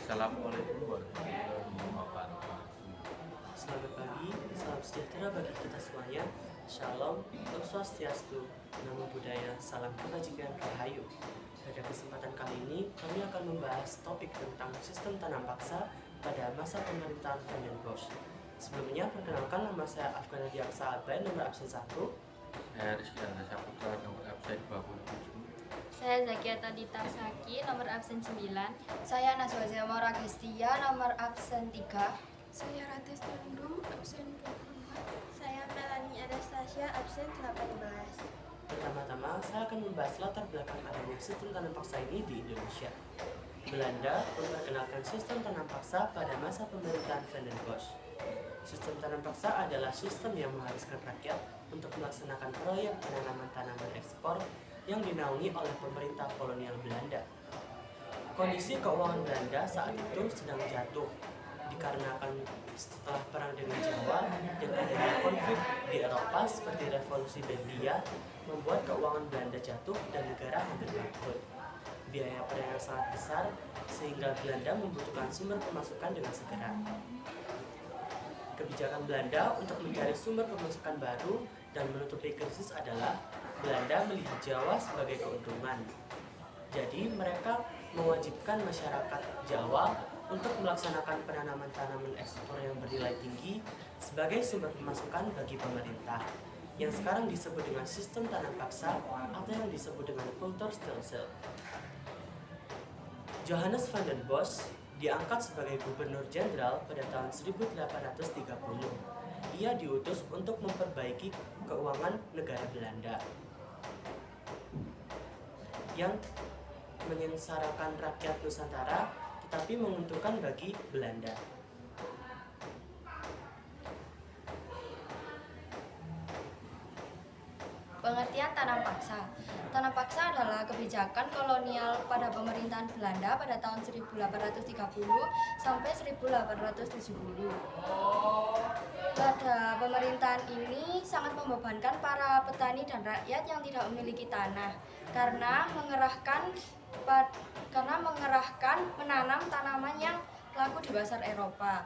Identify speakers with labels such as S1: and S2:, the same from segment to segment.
S1: Assalamualaikum warahmatullahi wabarakatuh.
S2: Selamat pagi, salam sejahtera bagi kita semuanya. Shalom, Om Swastiastu, Namo Buddhaya, salam kebajikan, rahayu. Pada kesempatan kali ini, kami akan membahas topik tentang sistem tanam paksa pada masa pemerintahan Van den Bosch. Sebelumnya, perkenalkan nama saya Afgan Diaksa Abai, nomor absen 1.
S1: Saya Rizky Anda Saputra, nomor absen 27.
S3: Saya Zakia Tadita Saki, nomor absen 9.
S4: Saya Naswa Zemora Gestia, nomor absen 3.
S5: Saya Ratis Ningrum, absen 24.
S6: Saya Melanie Anastasia, absen 18.
S2: Pertama-tama, saya akan membahas latar belakang adanya sistem tanam paksa ini di Indonesia. Belanda memperkenalkan sistem tanam paksa pada masa pemerintahan Van den Bosch. Sistem tanam paksa adalah sistem yang mengharuskan rakyat untuk melaksanakan proyek penanaman tanaman ekspor yang dinaungi oleh pemerintah kolonial Belanda. Kondisi keuangan Belanda saat itu sedang jatuh dikarenakan setelah perang dengan Jawa dan adanya konflik di Eropa seperti revolusi Belgia membuat keuangan Belanda jatuh dan negara hampir bangkrut. Biaya perang yang sangat besar sehingga Belanda membutuhkan sumber pemasukan dengan segera. Kebijakan Belanda untuk mencari sumber pemasukan baru dan menutupi krisis adalah Belanda melihat Jawa sebagai keuntungan. Jadi mereka mewajibkan masyarakat Jawa untuk melaksanakan penanaman tanaman ekspor yang bernilai tinggi sebagai sumber pemasukan bagi pemerintah, yang sekarang disebut dengan sistem tanam paksa atau yang disebut dengan Kulturstelsel. Johannes van den Bosch diangkat sebagai gubernur jenderal pada tahun 1830. Ia diutus untuk memperbaiki keuangan negara Belanda yang menyengsarakan rakyat Nusantara tetapi menguntungkan bagi Belanda.
S4: Pengertian tanam paksa. Tanam paksa adalah kebijakan kolonial pada pemerintahan Belanda pada tahun 1830 sampai 1870. Pada pemerintahan ini sangat membebankan para petani dan rakyat yang tidak memiliki tanah karena mengerahkan menanam tanaman yang laku di pasar Eropa.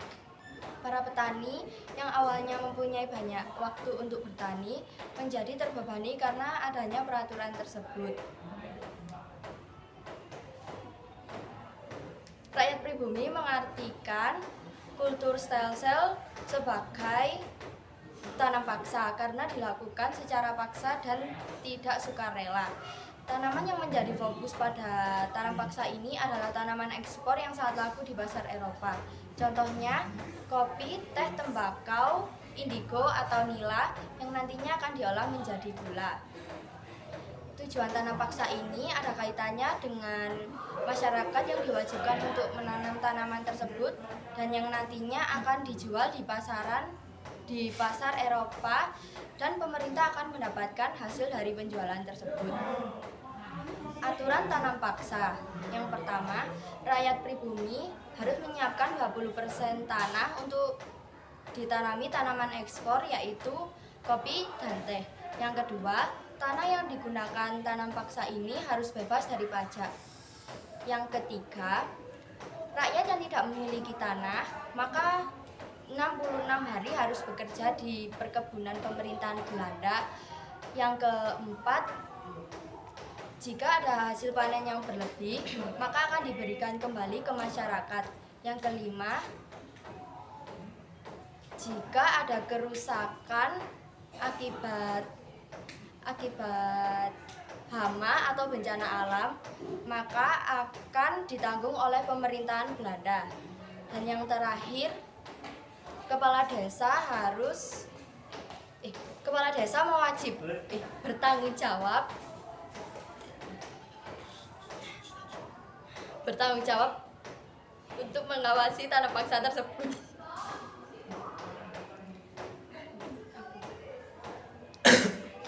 S4: Para petani yang awalnya mempunyai banyak waktu untuk bertani menjadi terbebani karena adanya peraturan tersebut. Rakyat pribumi mengartikan Kulturstelsel sebagai tanam paksa karena dilakukan secara paksa dan tidak sukarela. Tanaman yang menjadi fokus pada tanam paksa ini adalah tanaman ekspor yang sangat laku di pasar Eropa. Contohnya, kopi, teh, tembakau, indigo atau nila yang nantinya akan diolah menjadi gula. Tujuan tanam paksa ini ada kaitannya dengan masyarakat yang diwajibkan untuk menanam tanaman tersebut dan yang nantinya akan dijual di pasar Eropa dan pemerintah akan mendapatkan hasil dari penjualan tersebut. Aturan tanam paksa. Yang pertama, rakyat pribumi harus menyiapkan 20% tanah untuk ditanami tanaman ekspor yaitu kopi dan teh. Yang kedua, tanah yang digunakan tanam paksa ini harus bebas dari pajak. Yang ketiga, rakyat yang tidak memiliki tanah maka 66 hari harus bekerja di perkebunan pemerintahan Belanda. Yang keempat, jika ada hasil panen yang berlebih, maka akan diberikan kembali ke masyarakat. Yang kelima, jika ada kerusakan akibat hama atau bencana alam, maka akan ditanggung oleh pemerintahan Belanda. Dan yang terakhir, kepala desa mewajib bertanggung jawab untuk mengawasi tanam paksa tersebut.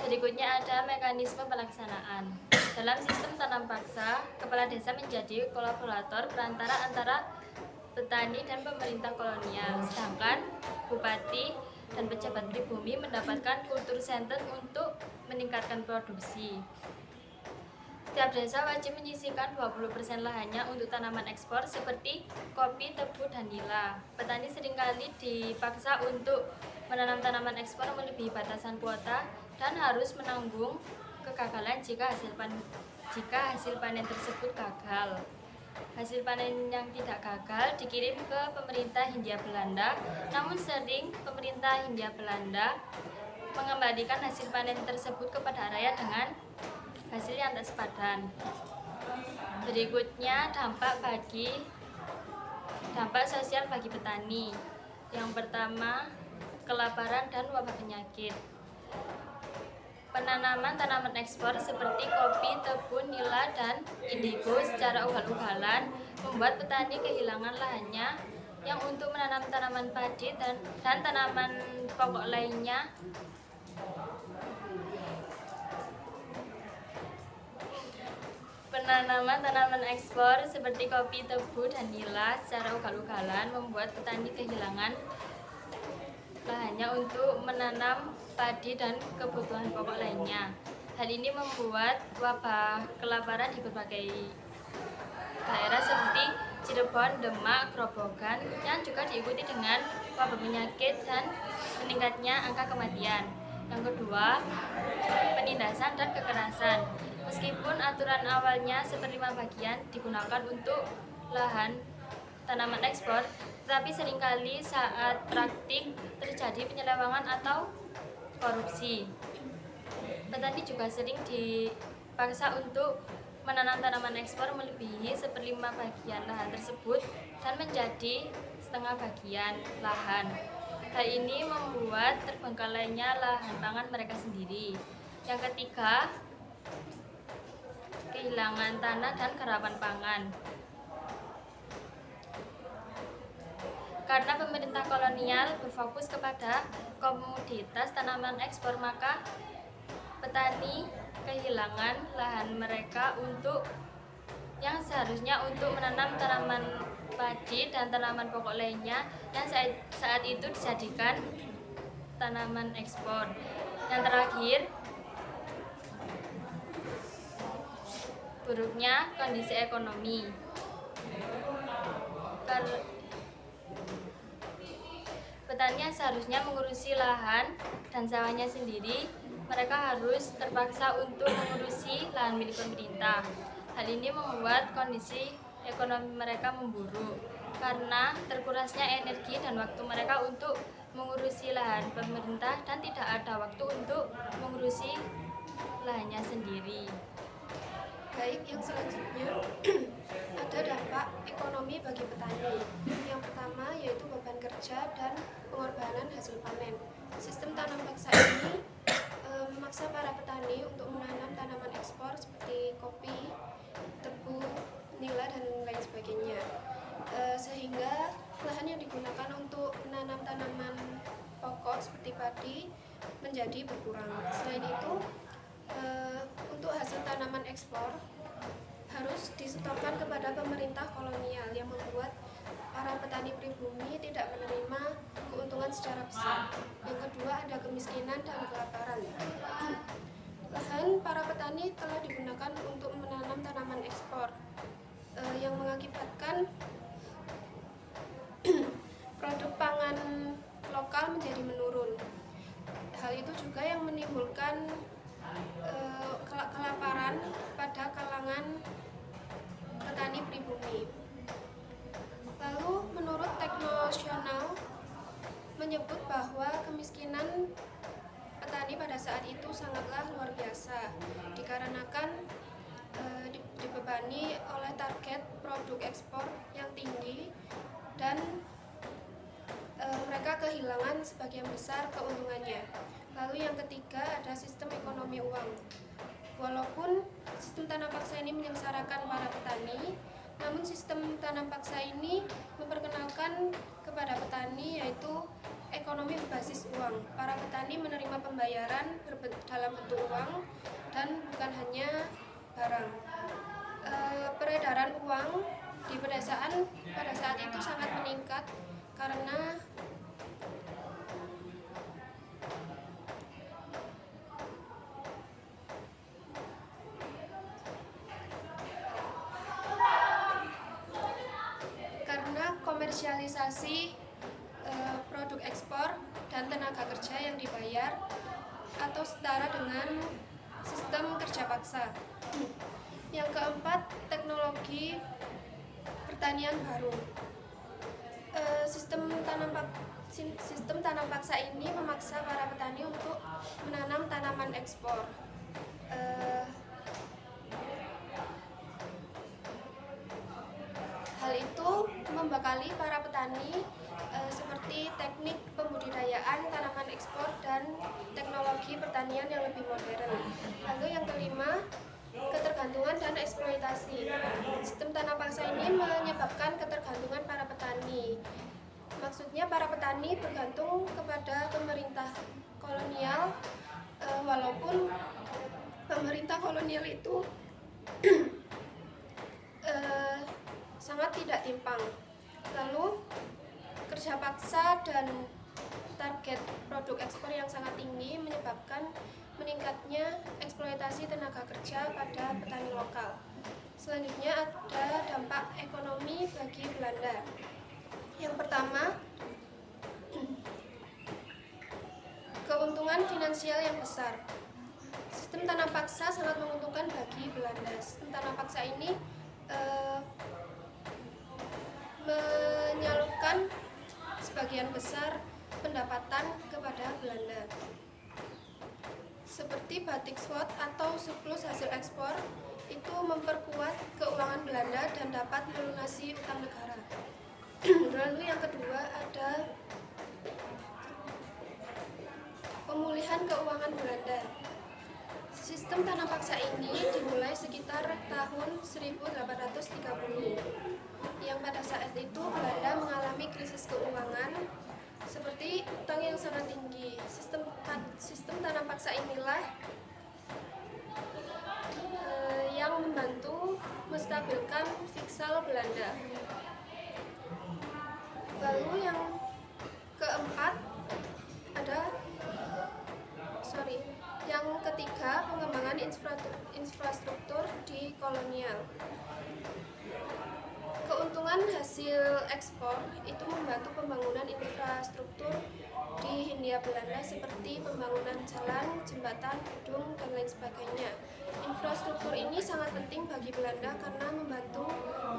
S3: Berikutnya ada mekanisme pelaksanaan. Dalam sistem tanam paksa, kepala desa menjadi kolaborator perantara antara petani dan pemerintah kolonial, sedangkan bupati dan pejabat pribumi mendapatkan kultur center untuk meningkatkan produksi. Setiap desa wajib menyisihkan 20% lahannya untuk tanaman ekspor seperti kopi, tebu, dan nila. Petani seringkali dipaksa untuk menanam tanaman ekspor melebihi batasan kuota dan harus menanggung kegagalan jika hasil panen tersebut gagal. Hasil panen yang tidak gagal dikirim ke pemerintah Hindia Belanda, namun sering pemerintah Hindia Belanda mengembalikan hasil panen tersebut kepada rakyat dengan hasil yang tak sepadan. Berikutnya dampak sosial bagi petani. Yang pertama, kelaparan dan wabah penyakit. Penanaman tanaman ekspor seperti kopi, tebu, nila, dan indigo secara ugal-ugalan membuat petani kehilangan lahannya yang untuk menanam tanaman padi dan tanaman pokok lainnya. Penanaman tanaman ekspor seperti kopi, tebu, dan nila secara ugal-ugalan membuat petani kehilangan lahannya untuk menanam padi dan kebutuhan pokok lainnya. Hal ini membuat wabah kelaparan di berbagai daerah seperti Cirebon, Demak, Grobogan yang juga diikuti dengan wabah penyakit dan meningkatnya angka kematian. Yang kedua, penindasan dan kekerasan. Meskipun aturan awalnya seperlima bagian digunakan untuk lahan tanaman ekspor, tetapi seringkali saat praktik terjadi penyelewengan atau korupsi. Petani juga sering dipaksa untuk menanam tanaman ekspor melebihi seperlima bagian lahan tersebut dan menjadi setengah bagian lahan. Hal ini membuat terbengkalainya lahan pangan mereka sendiri. Yang ketiga, kehilangan tanah dan kerapan pangan. Karena pemerintah kolonial berfokus kepada komoditas tanaman ekspor, maka petani kehilangan lahan mereka yang seharusnya untuk menanam tanaman padi dan tanaman pokok lainnya yang saat itu dijadikan tanaman ekspor. Yang terakhir, buruknya kondisi ekonomi. Petani yang seharusnya mengurusi lahan dan sawahnya sendiri, mereka harus terpaksa untuk mengurusi lahan milik pemerintah. Hal ini membuat kondisi ekonomi mereka memburuk karena terkurasnya energi dan waktu mereka untuk mengurusi lahan pemerintah dan tidak ada waktu untuk mengurusi lahannya sendiri.
S5: Baik, yang selanjutnya ada dampak ekonomi bagi petani. Yang pertama yaitu beban kerja dan pengorbanan hasil panen. Sistem tanam paksa ini memaksa para petani untuk menanam tanaman ekspor seperti kopi, tebu, nila, dan lain sebagainya. Sehingga lahan yang digunakan untuk menanam tanaman pokok seperti padi menjadi berkurang. Selain itu, untuk hasil tanaman ekspor harus disetorkan kepada pemerintah kolonial yang membuat para petani pribumi tidak menerima keuntungan secara besar. Yang kedua, ada kemiskinan dan kelaparan. Lahan para petani telah digunakan untuk menanam tanaman ekspor yang mengakibatkan produk pangan lokal menjadi menurun. Hal itu juga yang menimbulkan kelaparan pada kalangan petani pribumi. Lalu menurut Teknonasional menyebut bahwa kemiskinan petani pada saat itu sangatlah luar biasa dikarenakan dibebani oleh target produk ekspor yang tinggi dan mereka kehilangan sebagian besar keuntungannya. Lalu yang ketiga ada sistem ekonomi uang. Walaupun sistem tanam paksa ini menyengsarakan para petani, namun sistem tanam paksa ini memperkenalkan kepada petani yaitu ekonomi berbasis uang. Para petani menerima pembayaran dalam bentuk uang dan bukan hanya barang. Peredaran uang di pedesaan pada saat itu sangat meningkat karena komersialisasi produk ekspor dan tenaga kerja yang dibayar atau setara dengan sistem kerja paksa. Yang keempat, teknologi pertanian baru. Sistem tanam paksa ini memaksa para petani untuk menanam tanaman ekspor. Hal itu membekali para petani seperti teknik pembudidayaan tanaman ekspor dan teknologi pertanian yang lebih modern. Lalu yang kelima, ketergantungan dan eksploitasi. Sistem tanam paksa ini menyebabkan ketergantungan para petani. Maksudnya para petani bergantung kepada pemerintah kolonial, walaupun pemerintah kolonial itu sangat tidak timpang. Lalu kerja paksa dan target produk ekspor yang sangat tinggi menyebabkan meningkatnya eksploitasi tenaga kerja pada petani lokal. Selanjutnya ada dampak ekonomi bagi Belanda. Yang pertama, keuntungan finansial yang besar. Sistem tanam paksa sangat menguntungkan bagi Belanda. Sistem tanam paksa ini menyalurkan sebagian besar pendapatan kepada Belanda. Seperti batik SWOT atau surplus hasil ekspor itu memperkuat keuangan Belanda dan dapat melunasi utang negara. Lalu yang kedua ada pemulihan keuangan Belanda. Sistem tanam paksa ini dimulai sekitar tahun 1830, yang pada saat itu Belanda mengalami krisis keuangan seperti utang yang sangat tinggi. Sistem tanam paksa inilah yang membantu menstabilkan fiskal Belanda. Lalu yang keempat yang ketiga, pengembangan infrastruktur di kolonial. Keuntungan hasil ekspor itu membantu pembangunan infrastruktur di Hindia Belanda seperti pembangunan jalan, jembatan, gedung, dan lain sebagainya. Infrastruktur ini sangat penting bagi Belanda karena membantu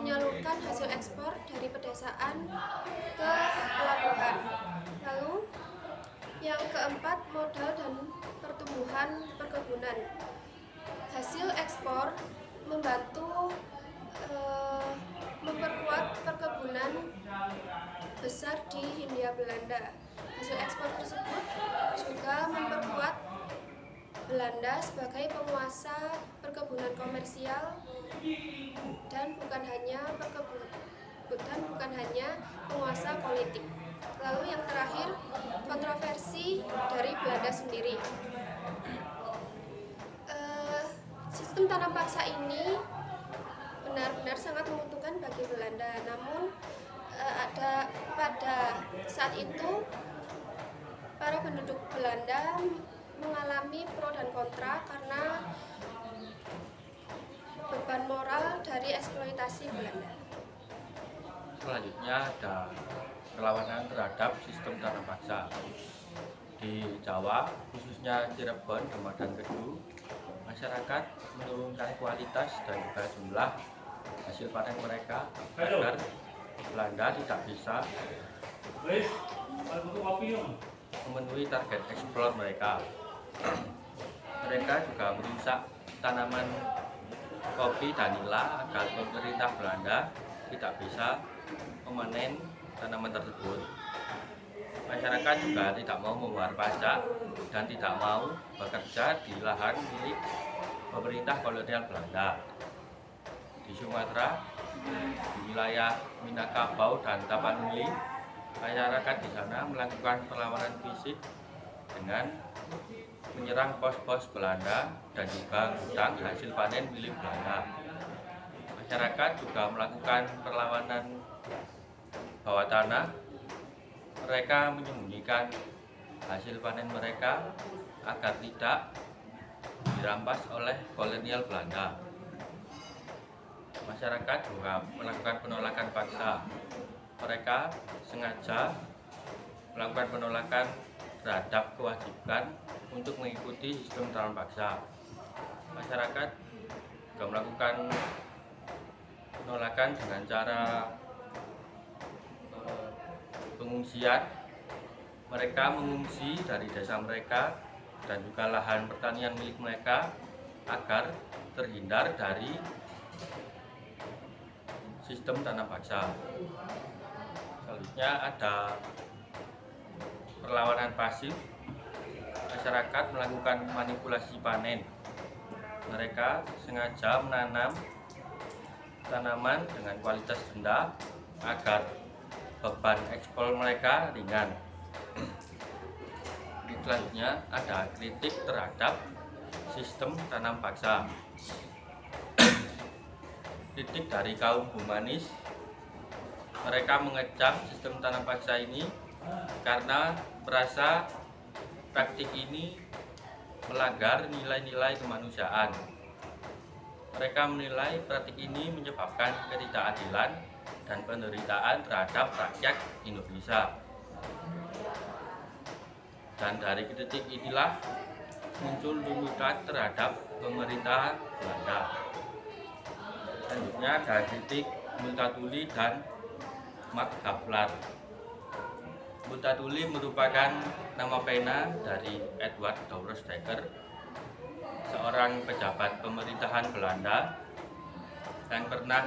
S5: menyalurkan hasil ekspor dari pedesaan ke pelabuhan. Lalu yang keempat, modal dan pertumbuhan perkebunan. Hasil ekspor membantu memperkuat perkebunan besar di Hindia Belanda. Hasil ekspor tersebut juga memperkuat Belanda sebagai penguasa perkebunan komersial dan bukan hanya penguasa politik. Lalu yang terakhir, kontroversi dari Belanda sendiri. Sistem tanam paksa ini benar-benar sangat menguntungkan bagi Belanda. Namun pada saat itu para penduduk Belanda mengalami pro dan kontra karena beban moral dari eksploitasi Belanda.
S1: Selanjutnya ada perlawanan terhadap sistem tanam paksa. Di Jawa, khususnya Cirebon, Demak, dan Kedu, masyarakat menurunkan kualitas dan juga jumlah hasil panen mereka agar Belanda tidak bisa memenuhi target ekspor mereka. Mereka juga merusak tanaman kopi dan nila agar pemerintah Belanda tidak bisa memanen tanaman tersebut. Masyarakat juga tidak mau membayar pajak dan tidak mau bekerja di lahan milik pemerintah kolonial Belanda. Di Sumatera, di wilayah Minangkabau dan Tapanuli, masyarakat di sana melakukan perlawanan fisik dengan menyerang pos-pos Belanda dan juga gudang hasil panen milik Belanda. Masyarakat juga melakukan perlawanan bawah tanah. Mereka menyembunyikan hasil panen mereka agar tidak dirampas oleh kolonial Belanda. Masyarakat juga melakukan penolakan paksa mereka sengaja melakukan penolakan terhadap kewajiban untuk mengikuti sistem tanam paksa. Masyarakat juga melakukan penolakan dengan cara pengungsian. Mereka mengungsi dari desa mereka dan juga lahan pertanian milik mereka agar terhindar dari sistem tanam paksa. Selanjutnya ada perlawanan pasif. Masyarakat melakukan manipulasi panen. Mereka sengaja menanam tanaman dengan kualitas rendah agar beban ekspor mereka ringan. Selanjutnya ada kritik terhadap sistem tanam paksa. Kritik dari kaum humanis, mereka mengecam sistem tanam paksa ini karena merasa praktik ini melanggar nilai-nilai kemanusiaan. Mereka menilai praktik ini menyebabkan ketidakadilan dan penderitaan terhadap rakyat Indonesia. Dan dari kritik inilah muncul tuntutan terhadap pemerintahan Belanda. Selanjutnya ada kritik Multatuli dan Mark-Havelaar. Multatuli merupakan nama pena dari Edward Douwes Dekker, seorang pejabat pemerintahan Belanda yang pernah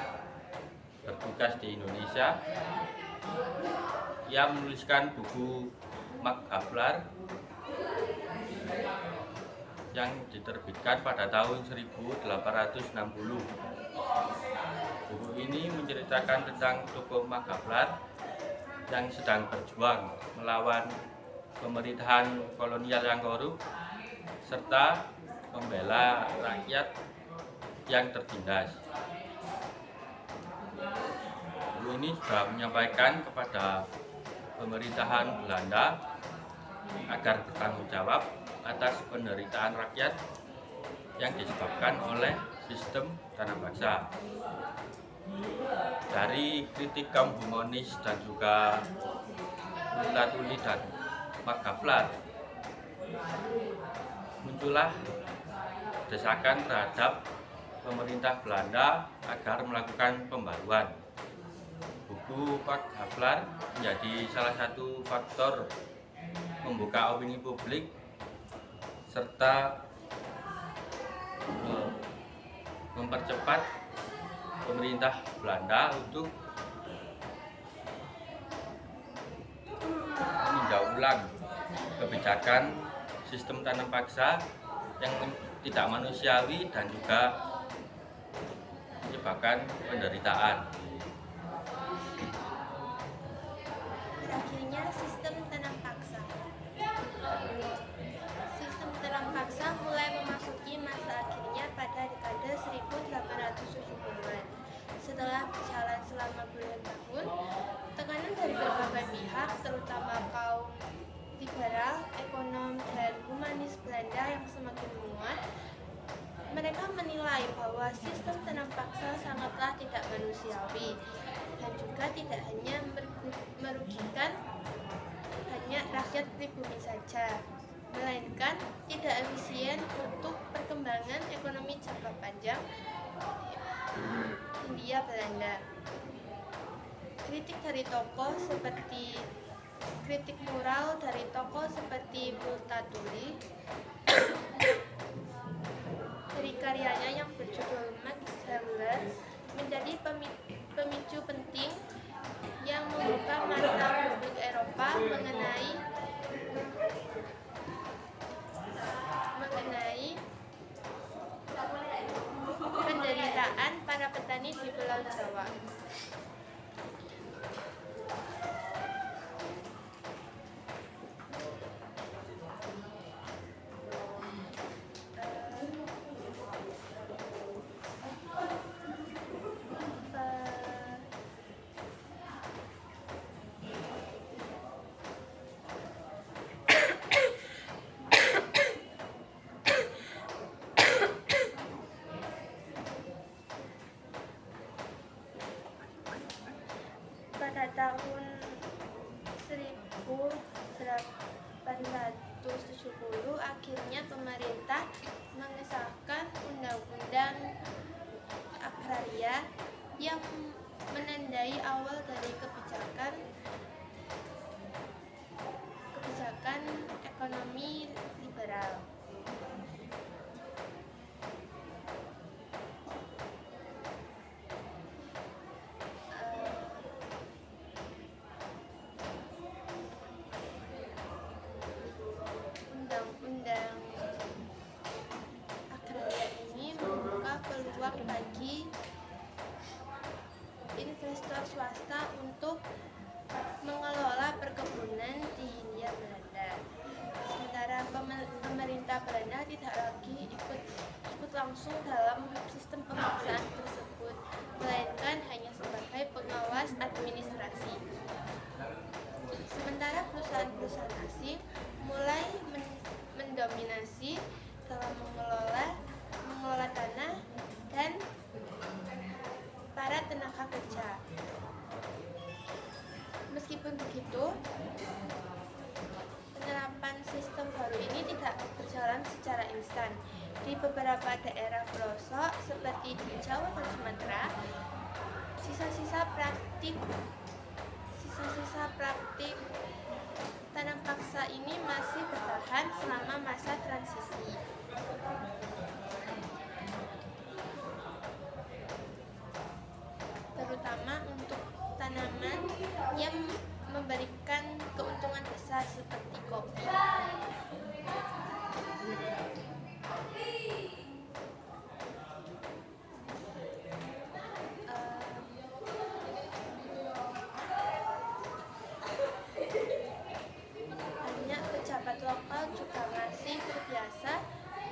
S1: bertugas di Indonesia. Ia menuliskan buku Mark-Havelaar yang diterbitkan pada tahun 1860. Buku ini menceritakan tentang tokoh Mark-Havelaar yang sedang berjuang melawan pemerintahan kolonial yang korup serta membela rakyat yang tertindas. Buku ini juga menyampaikan kepada pemerintahan Belanda agar bertanggung jawab atas penderitaan rakyat yang disebabkan oleh sistem tanam paksa. Dari kritik kaum humanis dan juga Multatuli dan Mark-Havelaar, muncullah desakan terhadap pemerintah Belanda agar melakukan pembaruan. Buku Mark-Havelaar menjadi salah satu faktor membuka opini publik serta mempercepat pemerintah Belanda untuk meninjau ulang kebijakan sistem tanam paksa yang tidak manusiawi dan juga menyebabkan penderitaan.
S6: Berakhirnya sistem tanam paksa. Sistem tanam paksa mulai memasuki masa akhirnya pada dekade 1870-an. Setelah berjalan selama puluhan tahun, tekanan dari berbagai pihak, terutama kaum liberal, ekonom, dan humanis Belanda yang semakin menguat, mereka menilai bahwa sistem tanam paksa sangatlah tidak manusiawi dan juga tidak hanya merugikan hanya rakyat pribumi saja, melainkan tidak efisien untuk perkembangan ekonomi jangka panjang Hindia Belanda. Kritik moral dari tokoh seperti Multatuli dari karyanya yang berjudul Mark-Havelaar menjadi pemicu penting yang membuka mata publik Eropa mengenai penderitaan para petani di Pulau Jawa. pada tahun 1870 akhirnya pemerintah mengesahkan Undang-Undang Agraria yang menandai awal dari kebijakan ekonomi liberal. Undang-undang agraria ini membuka peluang bagi investor swasta untuk mengelola perkebunan di Hindia Belanda. Sementara pemerintah Belanda tidak lagi ikut langsung dalam sistem pemaksaan tersebut, melainkan hanya sebagai pengawas administrasi. Sementara perusahaan-perusahaan asing mulai mendominasi dalam mengelola tanah dan para tenaga kerja. Meskipun begitu, penerapan sistem baru ini tidak berjalan secara instan. Di beberapa daerah pelosok seperti di Jawa dan Sumatera, sisa-sisa praktik tanam paksa ini masih bertahan selama masa transisi. Terutama untuk tanaman yang memberikan keuntungan besar seperti kopi. Banyak pejabat lokal juga masih terbiasa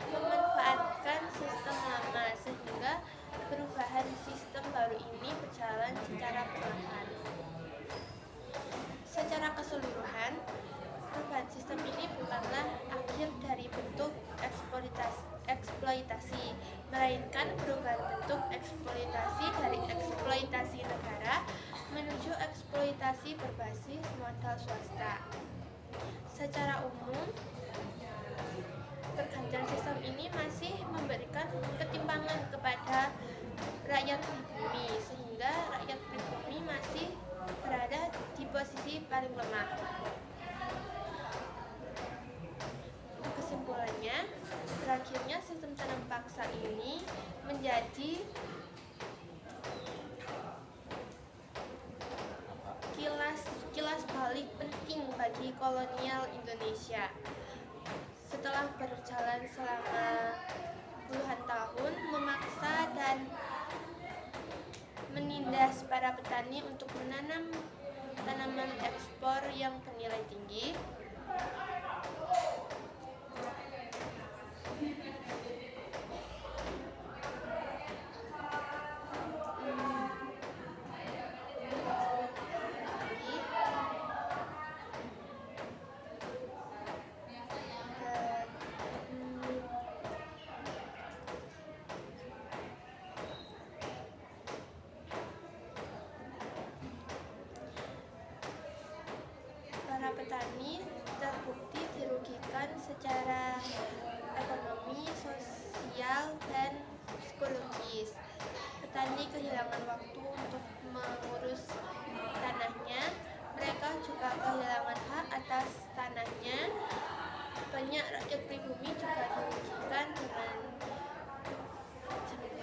S6: memanfaatkan sistem lama, sehingga perubahan sistem baru ini berjalan secara perlahan. Secara keseluruhan, perubahan sistem ini bukanlah akhir dari bentuk eksploitasi, melainkan perubahan bentuk eksploitasi dari eksploitasi negara menuju eksploitasi berbasis modal swasta. Secara umum, pergantian sistem ini masih memberikan ketimpangan kepada rakyat pribumi, sehingga rakyat pribumi masih berada di posisi paling lemah. Kesimpulannya, berakhirnya sistem tanam paksa ini menjadi kilas balik penting bagi kolonial Indonesia. Setelah berjalan selama puluhan tahun, memaksa dan menindas para petani untuk menanam tanaman ekspor yang bernilai tinggi. Para petani terbukti dirugikan secara ekonomi, sosial, dan psikologis. Petani kehilangan waktu untuk mengurus tanahnya, mereka juga kehilangan hak atas tanahnya. Banyak rakyat pribumi juga dirugikan dengan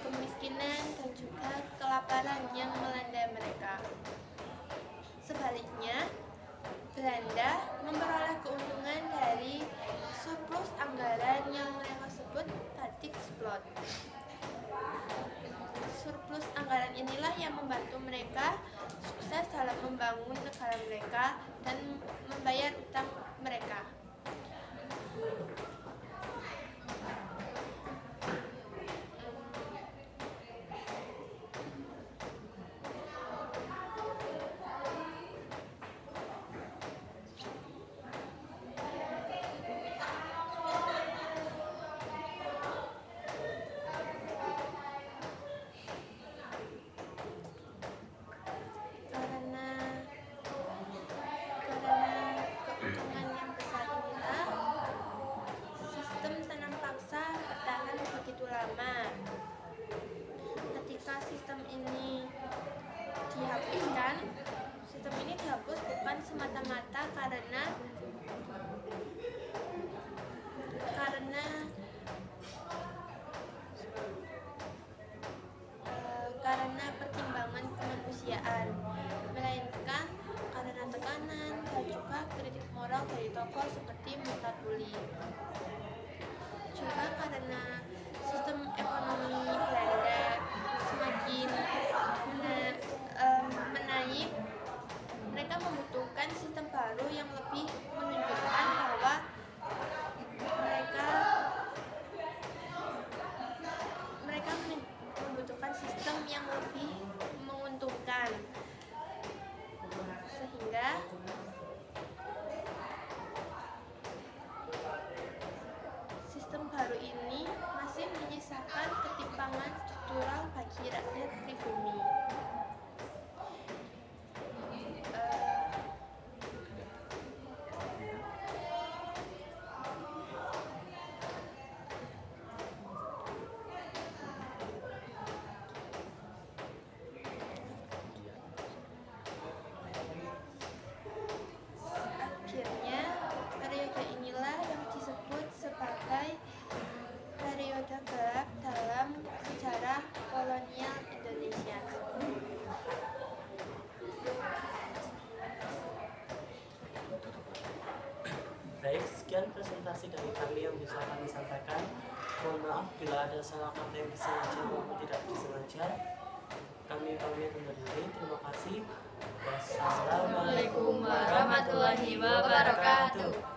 S6: kemiskinan dan juga kelaparan yang melanda mereka. Sebaliknya, Belanda memperoleh keuntungan dari surplus anggaran yang mereka sebut Staatsschuld. Surplus anggaran inilah yang membantu mereka sukses dalam membangun negara mereka dan membayar utang mereka. Karena bukan semata-mata karena pertimbangan kemanusiaan, melainkan karena tekanan dan juga kritik moral dari tokoh seperti Multatuli. Juga karena sistem ekonomi Belanda semakin menaik, mereka membutuhkan sistem baru yang lebih menunjukkan bahwa mereka membutuhkan sistem yang lebih menguntungkan, sehingga sistem baru ini masih menyisakan ketimpangan struktural bagi rakyat pribumi. Akhirnya, periode inilah yang disebut sebagai periode gelap dalam sejarah kolonial Indonesia.
S2: Baik, sekian presentasi dari kami yang bisa kami sampaikan. Mohon maaf bila ada salah kata yang disengaja maupun tidak disengaja. Kami undur diri. Terima kasih. Wassalamualaikum
S3: Assalamualaikum warahmatullahi wabarakatuh.